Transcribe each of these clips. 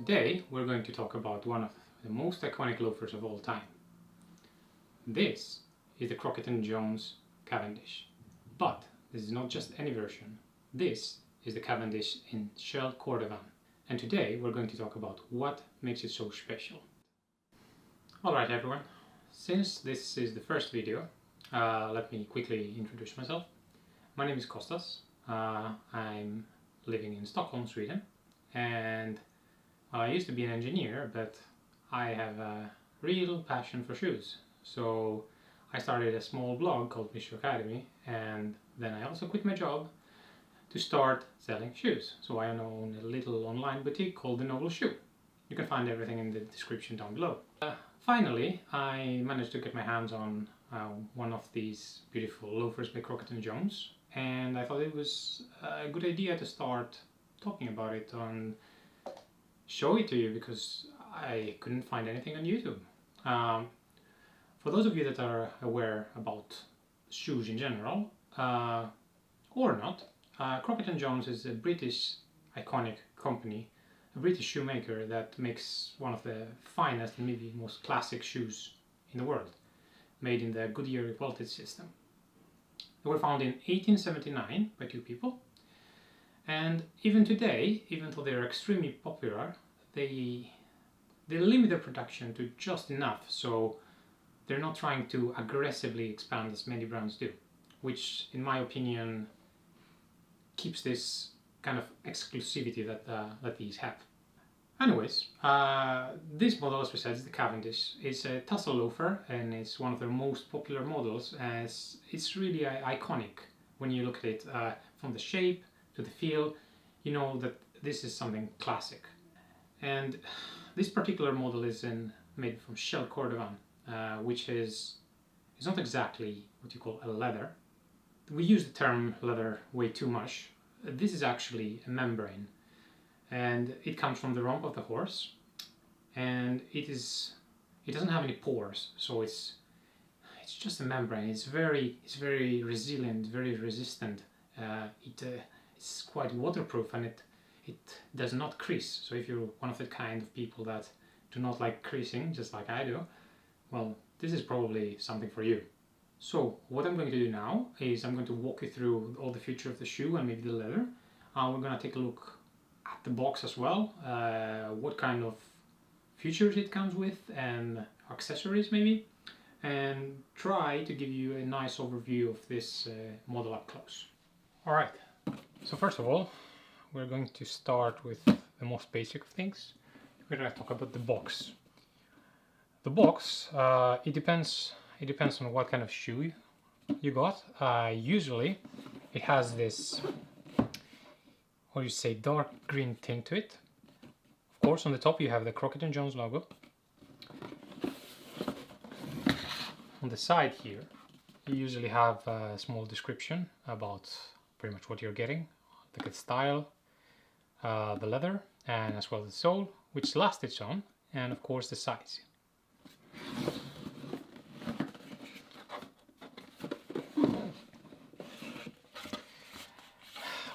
Today we're going to talk about one of the most iconic loafers of all time. This is the Crockett & Jones Cavendish. But this is not just any version. This is the Cavendish in shell Cordovan. And today we're going to talk about what makes it so special. Alright everyone, since this is the first video, let me quickly introduce myself. My name is Kostas. I'm living in Stockholm, Sweden, and I used to be an engineer, but I have a real passion for shoes. So I started a small blog called Misiu Academy, and then I also quit my job to start selling shoes. So I now own a little online boutique called The Noble Shoe. You can find everything in the description down below. Finally, I managed to get my hands on one of these beautiful loafers by Crockett & Jones, and I thought it was a good idea to start talking about it and show it to you, because I couldn't find anything on YouTube. For those of you that are aware about shoes in general, or not, Crockett & Jones is a British iconic company, a British shoemaker that makes one of the finest and maybe most classic shoes in the world, made in the Goodyear Welted system. They were founded in 1879 by two people, and even today, even though they're extremely popular, they limit their production to just enough, so they're not trying to aggressively expand as many brands do, which in my opinion keeps this kind of exclusivity that these have. Anyways, this model, as we said, is the Cavendish. It's a Tassel Loafer, and it's one of their most popular models, as it's really iconic. When you look at it from the shape to the feel, you know that this is something classic. And this particular model is made from shell Cordovan, which is not exactly what you call a leather. We use the term leather way too much. This is actually a membrane, and it comes from the rump of the horse, and it doesn't have any pores, so it's just a membrane. It's very resilient, very resistant. It's quite waterproof, and it does not crease. So if you're one of the kind of people that do not like creasing, just like I do, well, this is probably something for you. So what I'm going to do now is I'm going to walk you through all the features of the shoe and maybe the leather. We're going to take a look at the box as well, what kind of features it comes with and accessories maybe, and try to give you a nice overview of this model up close. Alright, so first of all, we're going to start with the most basic of things. We're going to talk about the box. The box, it depends on what kind of shoe you got. Usually it has this, what do you say, dark green tint to it. Of course, on the top you have the Crockett & Jones logo. On the side here you usually have a small description about pretty much what you're getting, the good style, the leather, and as well as the sole, which last it's on, and of course the size.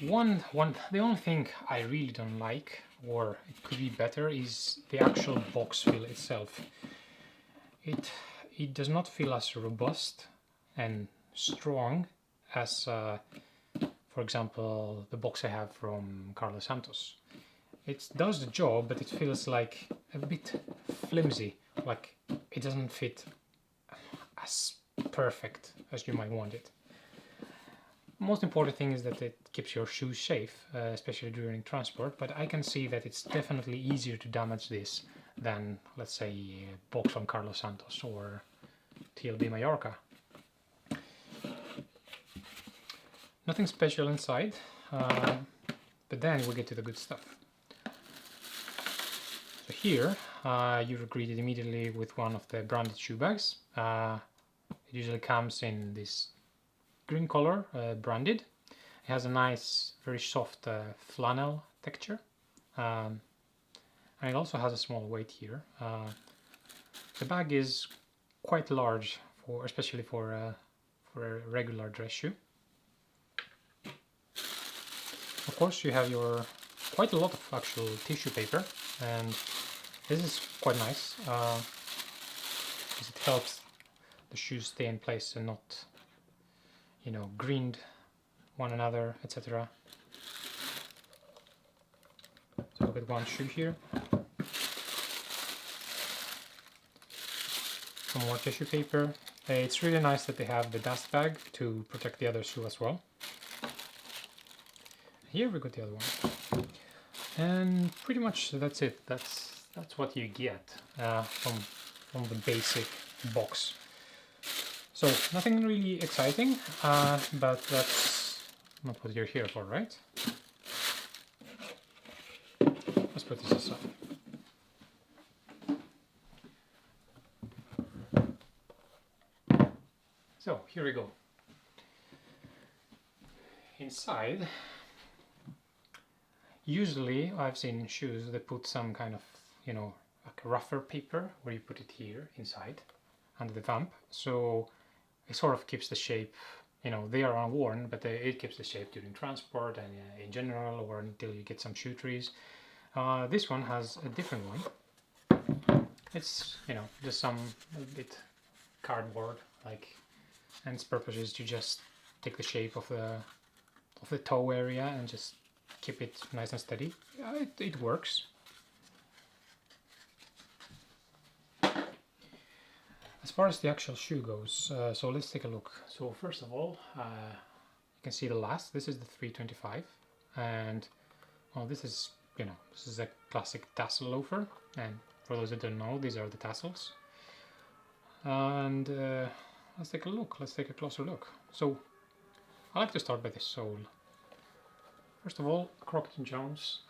The only thing I really don't like, or it could be better, is the actual box feel itself. It does not feel as robust and strong as, for example, the box I have from Carlos Santos. It does the job, but it feels like a bit flimsy, like it doesn't fit as perfect as you might want it. Most important thing is that it keeps your shoes safe, especially during transport, but I can see that it's definitely easier to damage this than, let's say, a box from Carlos Santos or TLB Mallorca. Nothing special inside, but then we get to the good stuff. So here you're greeted immediately with one of the branded shoe bags. It usually comes in this green color, branded. It has a nice, very soft flannel texture, and it also has a small weight here. The bag is quite large, especially for a regular dress shoe. Of course, you have your quite a lot of actual tissue paper, and this is quite nice because it helps the shoes stay in place and not, you know, grind one another, etc. So look at one shoe here. Some more tissue paper. It's really nice that they have the dust bag to protect the other shoe as well. Here we got the other one, and pretty much that's it. That's what you get from the basic box. So nothing really exciting, but that's not what you're here for, right? Let's put this aside. So here we go. Inside, usually I've seen shoes that put some kind of, you know, like rougher paper where you put it here inside under the thumb, so it sort of keeps the shape. You know, they are unworn, but it keeps the shape during transport and in general, or until you get some shoe trees. This one has a different one. It's, you know, just a bit cardboard like. And its purpose is to just take the shape of the toe area and just keep it nice and steady. It works. As far as the actual shoe goes, so let's take a look. So first of all, you can see the last. This is the 325, and well, this is, you know, this is a classic Tassel Loafer. And for those that don't know, these are the tassels. And let's take a look. Let's take a closer look. So I like to start by the sole. First of all, Crockett & Jones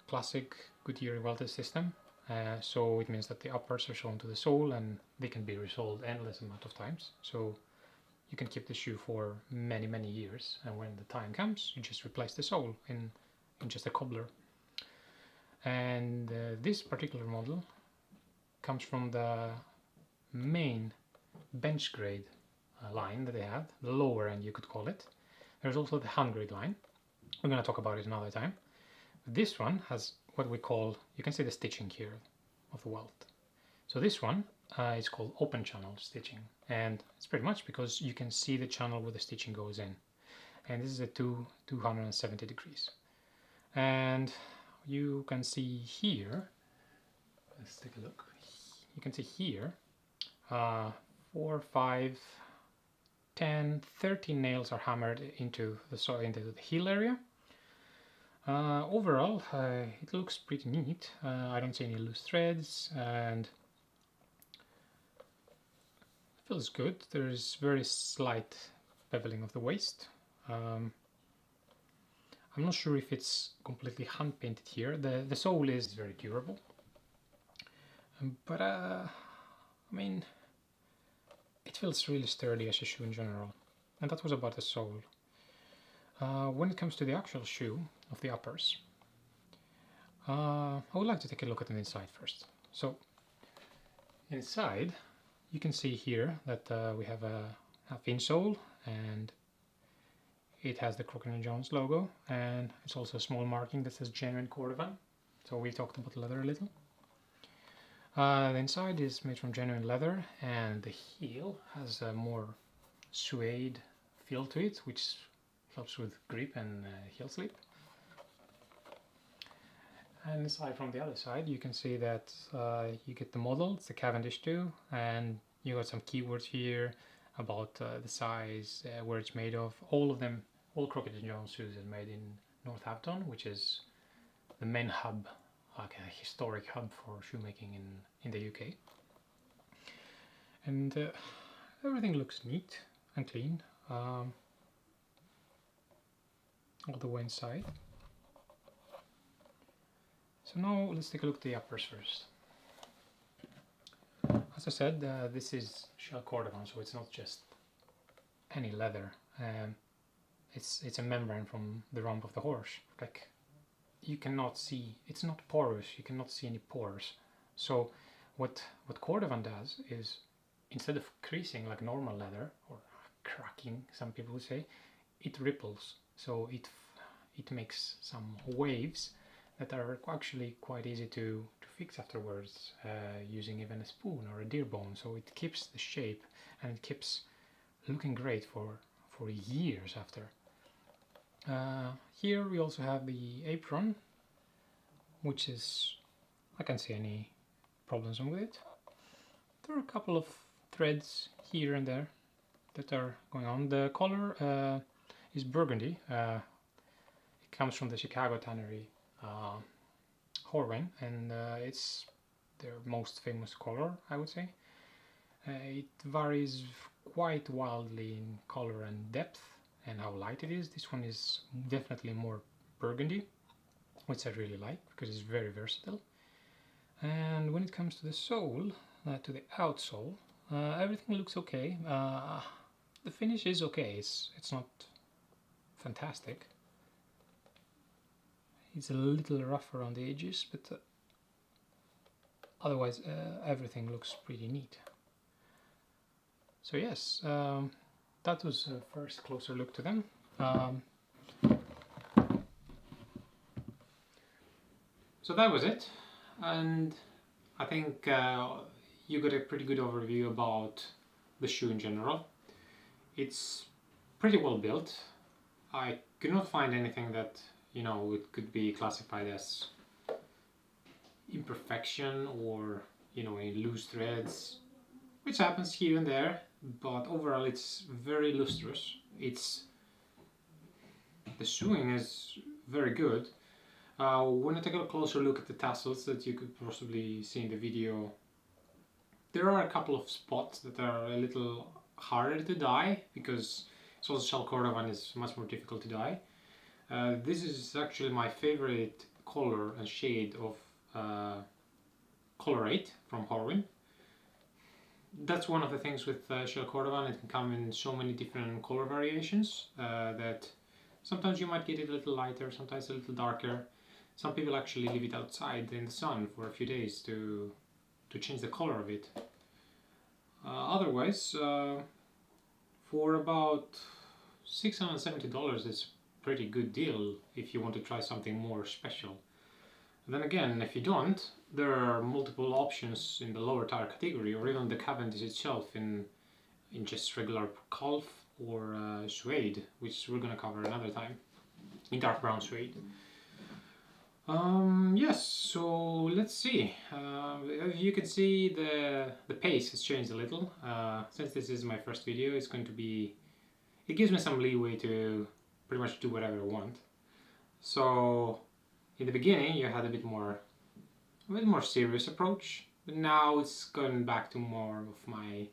classic Goodyear Welted system. So it means that the uppers are sewn to the sole and they can be resoled endless amount of times. So you can keep the shoe for many years, and when the time comes, you just replace the sole in just a cobbler. And this particular model comes from the main bench grade line that they have, the lower end you could call it. There's also the hand grade line. We're going to talk about it another time. This one has what we call, you can see the stitching here of the welt. So this one is called open channel stitching, and it's pretty much because you can see the channel where the stitching goes in. And this is a 270 degrees. And you can see here, let's take a look. You can see here 4, 5, 10, 13 nails are hammered into the heel area. Overall, it looks pretty neat. I don't see any loose threads, and it feels good. There's very slight beveling of the waist. I'm not sure if it's completely hand painted here. The sole is very durable, but I mean, it feels really sturdy as a shoe in general, and that was about the sole. When it comes to the actual shoe of the uppers, I would like to take a look at the inside first. So inside you can see here that we have a half-inch sole, and it has the Crockett & Jones logo, and it's also a small marking that says genuine Cordovan. So we talked about leather a little. The inside is made from genuine leather, and the heel has a more suede feel to it, which helps with grip and heel slip. And aside from the other side, you can see that you get the model, it's the Cavendish too, and you got some keywords here about the size, where it's made of. All of them, all Crockett & Jones shoes are made in Northampton, which is the main hub, like a historic hub for shoemaking in the UK. And everything looks neat and clean all the way inside. So now let's take a look at the uppers first. As I said, this is shell Cordovan, so it's not just any leather. It's a membrane from the rump of the horse. Like, you cannot see, it's not porous, you cannot see any pores. So what Cordovan does is, instead of creasing like normal leather, or cracking some people would say, it ripples. So it it makes some waves that are actually quite easy to fix afterwards using even a spoon or a deer bone, so it keeps the shape and it keeps looking great for years after. Here we also have the apron, which is, I can't see any problems with it. There are a couple of threads here and there that are going on. The color is Burgundy. It comes from the Chicago tannery Cordovan, and it's their most famous color, I would say. It varies quite wildly in color and depth and how light it is. This one is definitely more burgundy, which I really like because it's very versatile. And when it comes to the sole, to the outsole, everything looks okay. The finish is okay. It's not fantastic. It's a little rough around the edges, but otherwise everything looks pretty neat. So yes, that was a first closer look to them. So that was it, and I think you got a pretty good overview about the shoe in general. It's pretty well built. I could not find anything that, you know, it could be classified as imperfection or, you know, any loose threads, which happens here and there, but overall it's very lustrous. The sewing is very good. When I take a closer look at the tassels that you could possibly see in the video, there are a couple of spots that are a little harder to dye because also shell Cordovan is much more difficult to dye. This is actually my favorite color and shade of Color 8 from Cordovan. That's one of the things with shell Cordovan. It can come in so many different color variations that sometimes you might get it a little lighter, sometimes a little darker. Some people actually leave it outside in the sun for a few days to change the color of it. Otherwise, for about $670, it's a pretty good deal if you want to try something more special. And then again, if you don't, there are multiple options in the lower tire category, or even the Cavendish itself in just regular calf or suede, which we're gonna cover another time, in dark brown suede. Yes, so let's see. As you can see, the pace has changed a little. Since this is my first video, it's going to be, it gives me some leeway to pretty much do whatever I want. So in the beginning you had a bit more serious approach, but now it's gone back to more of my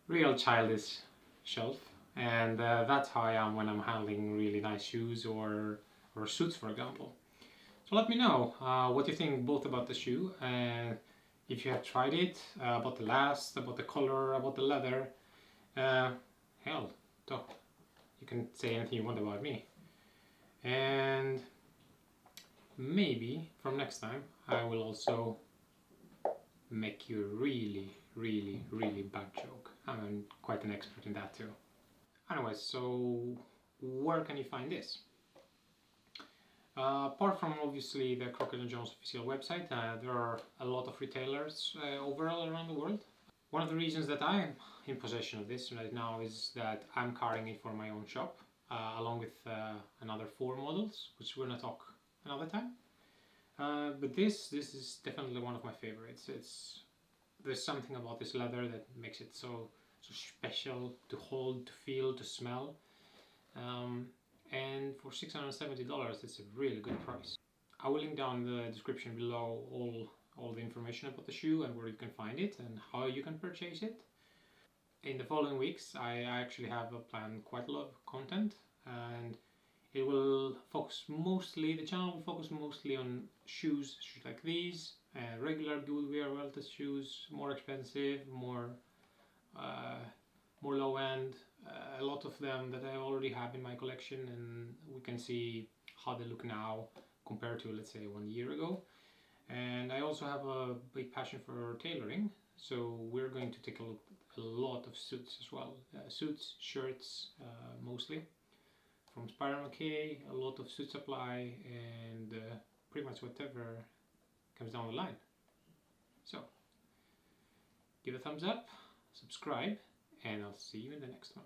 real childish self, and that's how I am when I'm handling really nice shoes or suits, for example. So let me know what you think both about the shoe, and if you have tried it, about the last, about the color, about the leather. Hell, you can say anything you want about me. And maybe from next time I will also make you a really, really, really bad joke. I'm quite an expert in that too. Anyways, so where can you find this? Apart from obviously the Crockett & Jones official website, there are a lot of retailers overall around the world. One of the reasons that I'm in possession of this right now is that I'm carrying it for my own shop, along with another 4 models, which we're gonna talk another time. But this is definitely one of my favorites. There's something about this leather that makes it so special to hold, to feel, to smell. And for $670, it's a really good price. I will link down in the description below all the information about the shoe and where you can find it and how you can purchase it. In the following weeks, I actually have planned quite a lot of content, and it will focus mostly, the channel will focus mostly on shoes like these, regular Goodyear Welted shoes, more expensive, more low end. A lot of them that I already have in my collection, and we can see how they look now compared to, let's say, 1 year ago. And I also have a big passion for tailoring, so we're going to take a look at a lot of suits as well. Suits, shirts mostly. from Spiral McKay, a lot of Suitsupply, and pretty much whatever comes down the line. So, give a thumbs up, subscribe, and I'll see you in the next one.